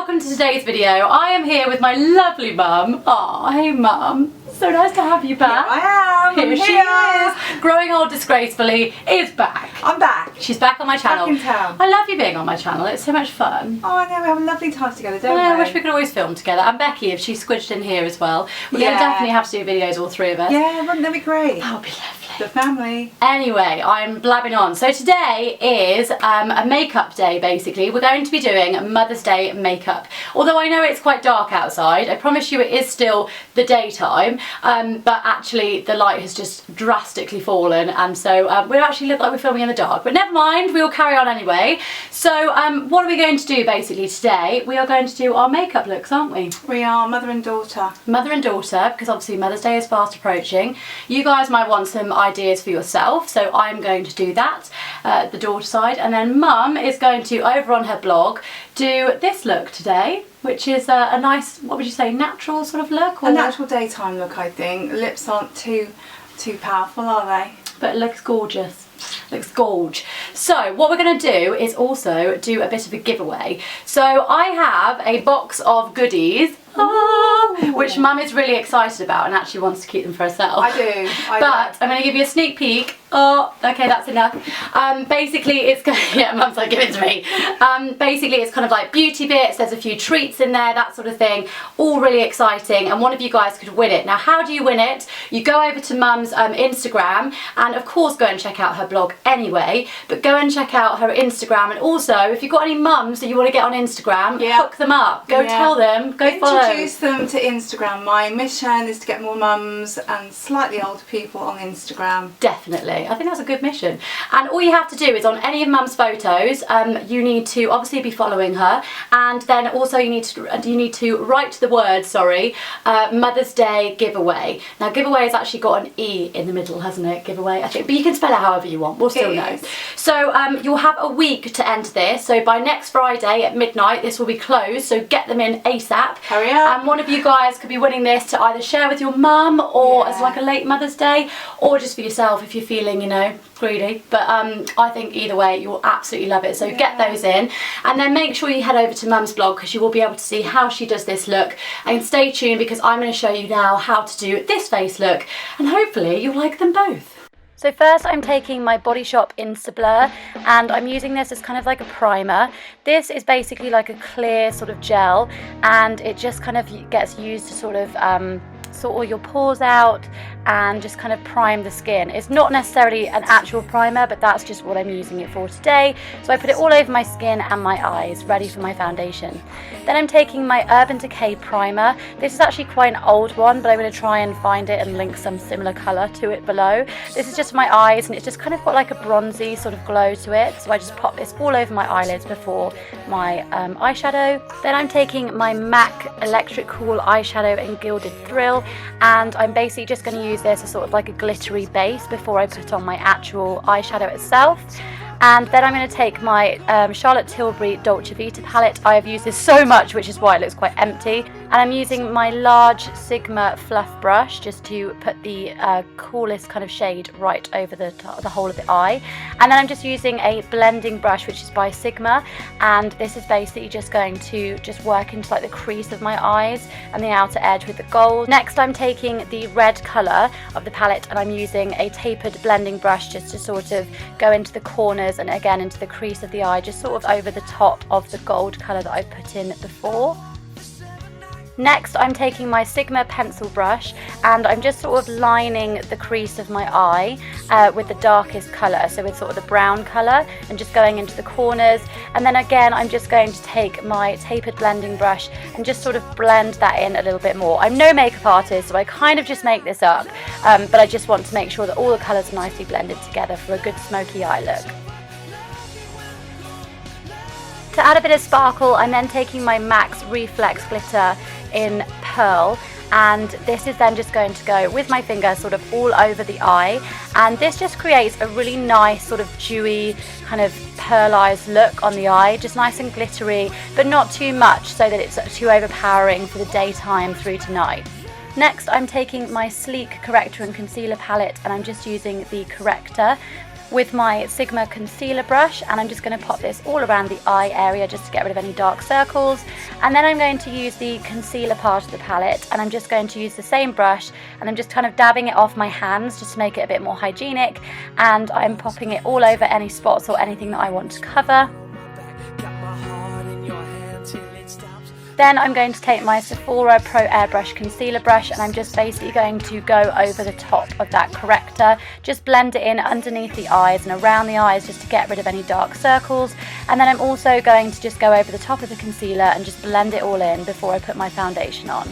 welcome to today's video. I am here with my lovely mum. Oh, hey mum. So nice to have you back. Here I am. Here she is. Growing Old Disgracefully is back. I'm back. She's back on my channel. Back in town. I love you being on my channel. It's so much fun. Oh, I know. We have a lovely time together, don't we? I wish we could always film together. And Becky, if she's squidged in here as well. We're going to definitely have to do videos, all three of us. Yeah, wouldn't that be great? That would be lovely. The family. Anyway, I'm blabbing on. So today is a makeup day, basically. We're going to be doing Mother's Day makeup. Although I know it's quite dark outside, I promise you it is still the daytime, but actually the light has just drastically fallen, and so we actually look like we're filming in the dark. But never mind, we'll carry on anyway. So what are we going to do basically today? We are going to do our makeup looks, aren't we? We are mother and daughter. Mother and daughter, because obviously Mother's Day is fast approaching. You guys might want some ideas for yourself, so I'm going to do that, the daughter side, and then Mum is going to, over on her blog, do this look today, which is a nice, what would you say, natural sort of look? Or? A natural daytime look, I think. Lips aren't too powerful, are they? But it looks gorgeous. Looks gorge. So what we're going to do is also do a bit of a giveaway. So I have a box of goodies, which Mum is really excited about and actually wants to keep them for herself. I do. But I'm going to give you a sneak peek. Oh, okay, that's enough. Basically, it's going to, yeah, Mum's like, give it to me. Basically, it's kind of like beauty bits. There's a few treats in there, that sort of thing. All really exciting, and one of you guys could win it. Now, how do you win it? You go over to Mum's Instagram, and of course, go and check out her blog anyway. But go and check out her Instagram, and also, if you've got any mums that you want to get on Instagram, hook them up. Go tell them. Go follow. Introduce them to Instagram. My mission is to get more mums and slightly older people on Instagram. Definitely. I think that's a good mission. And all you have to do is on any of Mum's photos, you need to obviously be following her, and then also you need to write the word, Mother's Day giveaway. Now giveaway has actually got an E in the middle, hasn't it? Giveaway, I think, but you can spell it however you want. We'll still know. So you'll have a week to enter this. So by next Friday at midnight, this will be closed. So get them in ASAP. Hurry up. And one of you guys could be winning this to either share with your mum or as like a late Mother's Day, or just for yourself if you're feeling, you know, greedy. But I think either way you'll absolutely love it. So get those in, and then make sure you head over to Mum's blog, because you will be able to see how she does this look. And stay tuned, because I'm going to show you now how to do this face look, and hopefully you'll like them both. So first I'm taking my Body Shop Insta Blur, and I'm using this as kind of like a primer. This is basically like a clear sort of gel, and it just kind of gets used to sort of sort all your pores out and just kind of prime the skin. It's not necessarily an actual primer, but that's just what I'm using it for today. So I put it all over my skin and my eyes, ready for my foundation. Then I'm taking my Urban Decay primer. This is actually quite an old one, but I'm going to try and find it and link some similar colour to it below. This is just my eyes, and it's just kind of got like a bronzy sort of glow to it. So I just pop this all over my eyelids before my eyeshadow. Then I'm taking my MAC Electric Cool eyeshadow in Gilded Thrill, and I'm basically just going to use this as sort of like a glittery base before I put on my actual eyeshadow itself. And then I'm going to take my Charlotte Tilbury Dolce Vita palette. I have used this so much, which is why it looks quite empty. And I'm using my large Sigma fluff brush just to put the coolest kind of shade right over the whole of the eye. And then I'm just using a blending brush, which is by Sigma. And this is basically just going to just work into like the crease of my eyes and the outer edge with the gold. Next, I'm taking the red colour of the palette, and I'm using a tapered blending brush just to sort of go into the corners and again into the crease of the eye, just sort of over the top of the gold colour that I put in before. Next, I'm taking my Sigma pencil brush, and I'm just sort of lining the crease of my eye with the darkest colour, so with sort of the brown colour, and just going into the corners. And then again, I'm just going to take my tapered blending brush and just sort of blend that in a little bit more. I'm no makeup artist, so I kind of just make this up, but I just want to make sure that all the colours are nicely blended together for a good smoky eye look. To add a bit of sparkle, I'm then taking my MAC Reflex glitter in Pearl, and this is then just going to go with my finger sort of all over the eye, and this just creates a really nice sort of dewy kind of pearlized look on the eye, just nice and glittery, but not too much so that it's too overpowering for the daytime through to night. Next, I'm taking my sleek corrector and concealer palette, and I'm just using the Corrector with my Sigma concealer brush, and I'm just going to pop this all around the eye area just to get rid of any dark circles. And then I'm going to use the concealer part of the palette, and I'm just going to use the same brush, and I'm just kind of dabbing it off my hands just to make it a bit more hygienic, and I'm popping it all over any spots or anything that I want to cover. Then I'm going to take my Sephora Pro Airbrush Concealer Brush, and I'm just basically going to go over the top of that corrector, just blend it in underneath the eyes and around the eyes just to get rid of any dark circles. And then I'm also going to just go over the top of the concealer and just blend it all in before I put my foundation on.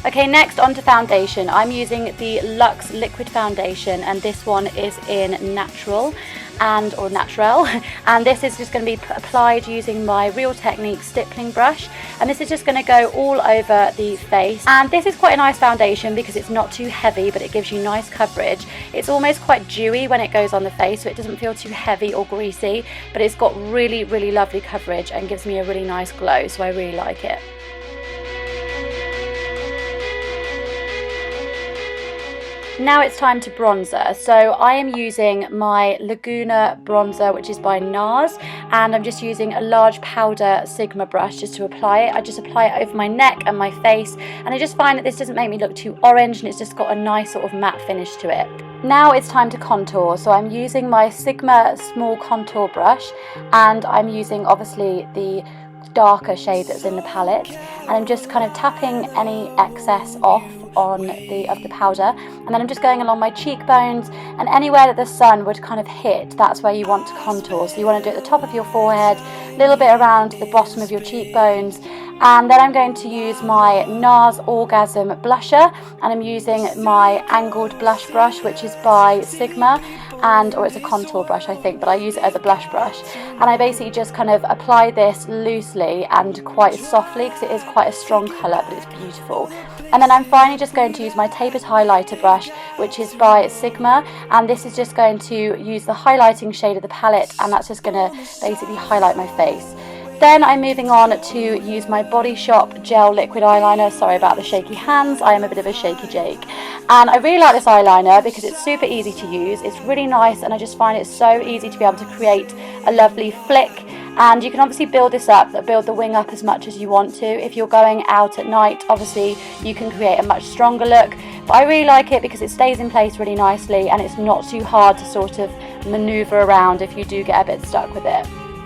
Okay, next onto foundation. I'm using the Luxe Liquid Foundation, and this one is in Naturelle, and this is just going to be applied using my Real Technique stippling brush, and this is just going to go all over the face. And this is quite a nice foundation because it's not too heavy, but it gives you nice coverage. It's almost quite dewy when it goes on the face, so it doesn't feel too heavy or greasy, but it's got really, really lovely coverage and gives me a really nice glow, so I really like it. Now it's time to bronzer. So I am using my Laguna bronzer, which is by Nars, and I'm just using a large powder Sigma brush just to apply it. I just apply it over my neck and my face, and I just find that this doesn't make me look too orange, and it's just got a nice sort of matte finish to it. Now it's time to contour. So I'm using my Sigma small contour brush, and I'm using obviously the darker shade that's in the palette, and I'm just kind of tapping any excess off of the powder, and then I'm just going along my cheekbones, and anywhere that the sun would kind of hit, that's where you want to contour. So you want to do it at the top of your forehead, a little bit around the bottom of your cheekbones. And then I'm going to use my Nars Orgasm blusher, and I'm using my angled blush brush, which is by Sigma, or it's a contour brush I think, but I use it as a blush brush. And I basically just kind of apply this loosely and quite softly because it is quite a strong colour, but it's beautiful. And then I'm finally just going to use my tapered highlighter brush, which is by Sigma, and this is just going to use the highlighting shade of the palette, and that's just going to basically highlight my face. Then I'm moving on to use my Body Shop Gel Liquid Eyeliner. Sorry about the shaky hands, I am a bit of a shaky Jake. And I really like this eyeliner because it's super easy to use, it's really nice, and I just find it so easy to be able to create a lovely flick. And you can obviously build this up, build the wing up as much as you want to. If you're going out at night, obviously you can create a much stronger look. But I really like it because it stays in place really nicely, and it's not too hard to sort of maneuver around if you do get a bit stuck with it.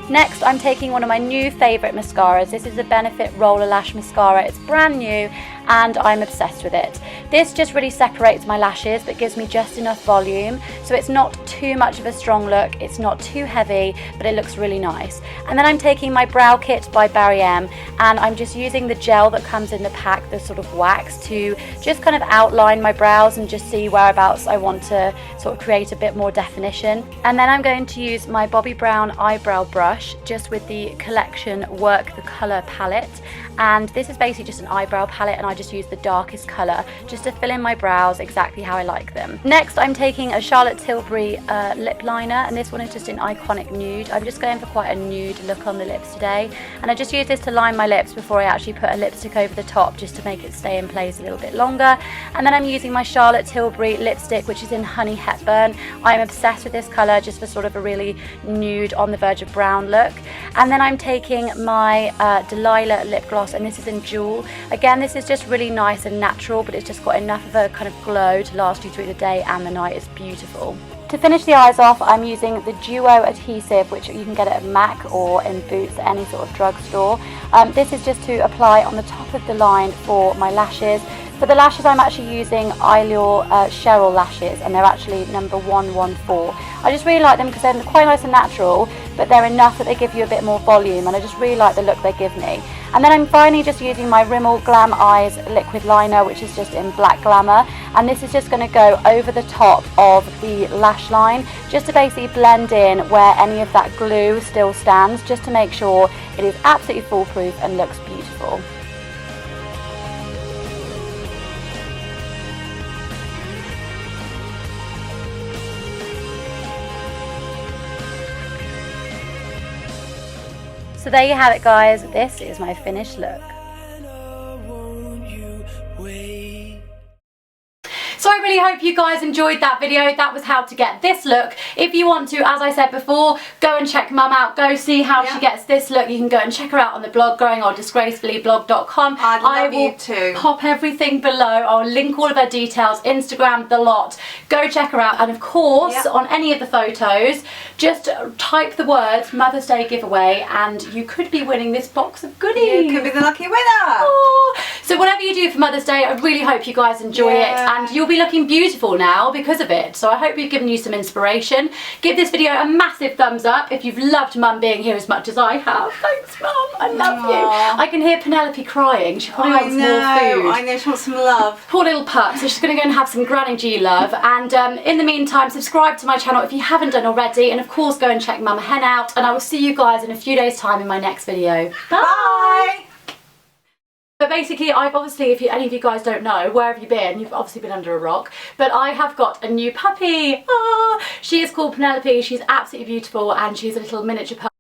Next, I'm taking one of my new favourite mascaras. This is the Benefit Roller Lash Mascara. It's brand new and I'm obsessed with it. This just really separates my lashes but gives me just enough volume, so it's not too much of a strong look, it's not too heavy, but it looks really nice. And then I'm taking my Brow Kit by Barry M, and I'm just using the gel that comes in the pack, the sort of wax, to just kind of outline my brows and just see whereabouts I want to sort of create a bit more definition. And then I'm going to use my Bobbi Brown eyebrow brush just with the Collection Work the Colour palette, and this is basically just an eyebrow palette, and I just use the darkest colour just to fill in my brows exactly how I like them. Next, I'm taking a Charlotte Tilbury lip liner, and this one is just in Iconic Nude. I'm just going for quite a nude look on the lips today, and I just use this to line my lips before I actually put a lipstick over the top just to make it stay in place a little bit longer. And then I'm using my Charlotte Tilbury lipstick, which is in Honey Hepburn. I'm obsessed with this colour just for sort of a really nude on the verge of brown look. And then I'm taking my Delilah lip gloss, and this is in Jewel. Again, this is just really nice and natural, but it's just got enough of a kind of glow to last you through the day and the night. It's beautiful. To finish the eyes off, I'm using the Duo adhesive, which you can get at MAC or in Boots at any sort of drugstore. This is just to apply on the top of the line for my lashes. For the lashes, I'm actually using Eyelure Cheryl lashes, and they're actually number 114. I just really like them because they're quite nice and natural, but they're enough that they give you a bit more volume, and I just really like the look they give me. And then I'm finally just using my Rimmel Glam Eyes liquid liner, which is just in Black Glamour, and this is just going to go over the top of the lash line just to basically blend in where any of that glue still stands, just to make sure it is absolutely foolproof and looks beautiful. So there you have it, guys. This is my finished look. So So I really hope you guys enjoyed that video. That was how to get this look. If you want to, as I said before, go and check Mum out. Go see how she gets this look. You can go and check her out on the blog, growingoldisgracefullyblog.com. I will too. Pop everything below. I'll link all of her details, Instagram, the lot. Go check her out. And of course, on any of the photos, just type the words Mother's Day giveaway and you could be winning this box of goodies. You could be the lucky winner. Oh. So whatever you do for Mother's Day, I really hope you guys enjoy it, and you'll be looking beautiful now because of it. So I hope we've given you some inspiration. Give this video a massive thumbs up if you've loved Mum being here as much as I have. Thanks, Mum. I love you. I can hear Penelope crying. She probably wants more food. I know, she wants some love. Poor little pup. So she's going to go and have some Granny G love. And in the meantime, subscribe to my channel if you haven't done already. And of course, go and check Mama Hen out. And I will see you guys in a few days' time in my next video. Bye! But basically, I've obviously, if any of you guys don't know, where have you been? You've obviously been under a rock. But I have got a new puppy. Ah, she is called Penelope. She's absolutely beautiful and she's a little miniature puppy.